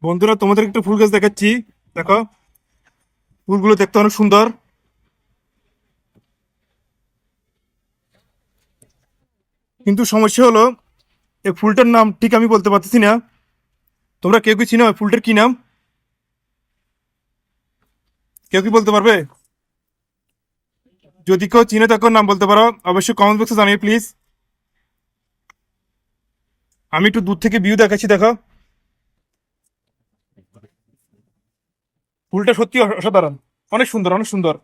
বন্ধুরা, তোমাদের একটা ফুল গাছ দেখাচ্ছি। দেখো, ফুলগুলো দেখতে অনেক সুন্দর, কিন্তু সমস্যা হলো এই ফুলটার নাম ঠিক আমি বলতে পারতেছি না। তোমরা কেউ কি চিনো এই ফুলটার কি নাম? কেউ কি বলতে পারবে? যদি কেউ চিনে থাকো নাম বলতে পারো, অবশ্যই কমেন্ট বক্সে জানিয়ে প্লিজ। আমি একটু দূর থেকে ভিউ দেখাচ্ছি, দেখো। ফুলটা সত্যি অসাধারণ, অনেক সুন্দর, অনেক সুন্দর।